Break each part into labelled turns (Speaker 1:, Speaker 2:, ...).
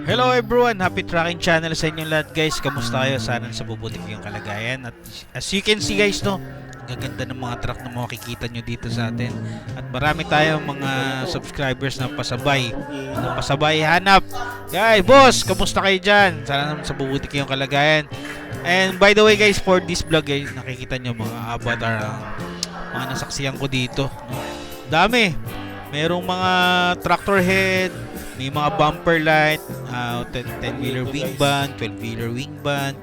Speaker 1: Hello everyone! Happy Tracking Channel sa inyong lahat guys. Kamusta kayo? Sana sa bubuti ko yung kalagayan. At as you can see guys, no, ang gaganda ng mga truck na makikita nyo dito sa atin. At marami tayong mga subscribers na pasabay. Pasabay hanap. Guys, boss, kamusta kayo dyan? Sana naman sa bubuti ko yung kalagayan. And by the way guys, for this vlog guys, nakikita nyo mga avatar, mga nasaksiyan ko dito. No? Dami. Merong mga tractor head, may mga bumper light, 10-wheeler wing band, 12-wheeler wing band,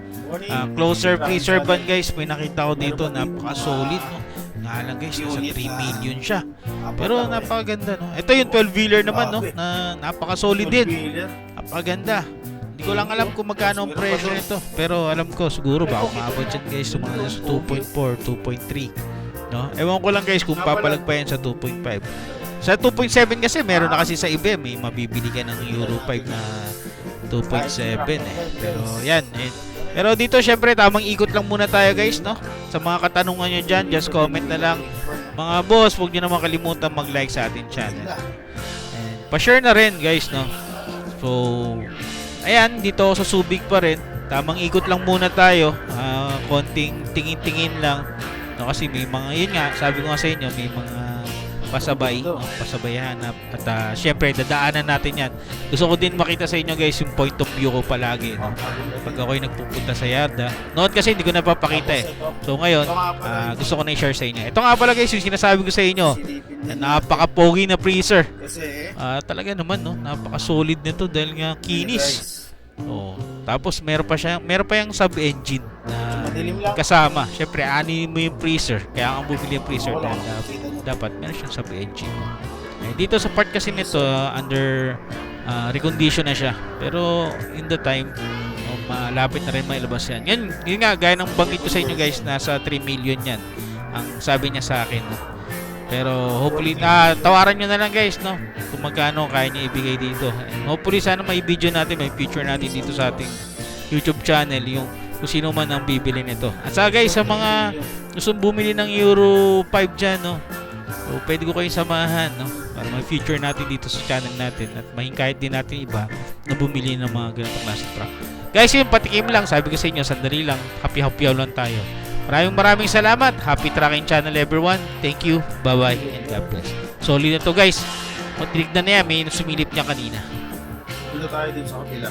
Speaker 1: closer freezer band guys. May nakita ko dito, napaka-solid, no? Nga lang guys, nasa 3 million siya. Pero napakaganda, no? Ito yung 12-wheeler naman, no? Na napaka-solid din. Napakaganda. Hindi ko lang alam kung magkano ang presyo nito. Pero alam ko, siguro baka umabot yan guys, sumala sa 2.4, 2.3. No? Ewan ko lang guys kung papalag pa yan sa 2.5. Sa 2.7 kasi meron na kasi sa iba, may mabibili ka ng Euro 5 na 2.7 eh. Pero yan eh. Pero dito syempre tamang ikot lang muna tayo guys, no? Sa mga katanungan nyo dyan, just comment na lang. Mga boss, huwag nyo naman kalimutan mag-like sa ating channel. And pa-share na rin guys, no? So, ayan, dito ako sa Subic pa rin. Tamang ikot lang muna tayo. Konting tingin-tingin lang. No, kasi may mga, yun nga, sabi ko nga sa inyo, may mga pasabay, no? Pasabay hanap. At syempre, dadaanan natin yan. Gusto ko din makita sa inyo guys yung point of view ko palagi, no? Pag ako'y nagpupunta sa yarda. Noon kasi hindi ko napapakita eh. So ngayon, gusto ko na i-share sa inyo. Ito nga pala guys, yung sinasabi ko sa inyo, na napaka-pogi na freezer. Talaga naman, no? Napaka-solid nito dahil nga kinis. Oh, tapos meron pa yung sub-engine na kasama. Syempre, ani mo yung freezer. Kaya ang bumili yung freezer dahil dapat meron siyang sub-engine. Dito sa part kasi nito, under recondition na siya. Pero in the time, malapit na rin mailabas yan. Yun nga, gaya ng banggit ko sa inyo guys, nasa 3 million yan. Ang sabi niya sa akin. Pero hopefully, tawaran nyo na lang guys, no? Kung magkano kaya nyo ibigay dito. And hopefully, sana may video natin, may feature natin dito sa ating YouTube channel, yung kung sino man ang bibili nito. At saka guys, sa mga gusto bumili ng Euro 5 dyan, no? So, pwede ko kayong samahan, no? Para may feature natin dito sa channel natin at mahingkayat din natin iba na bumili ng mga ganitong classic truck. Guys, yung patikim lang, sabi ko sa inyo, sandali lang, happy lang tayo. Maraming salamat. Happy Tracking Channel everyone. Thank you. Bye-bye and God bless. Solid na to guys. Tinignan na yan. May sumilip niya kanina.
Speaker 2: Dito tayo din sa kapila.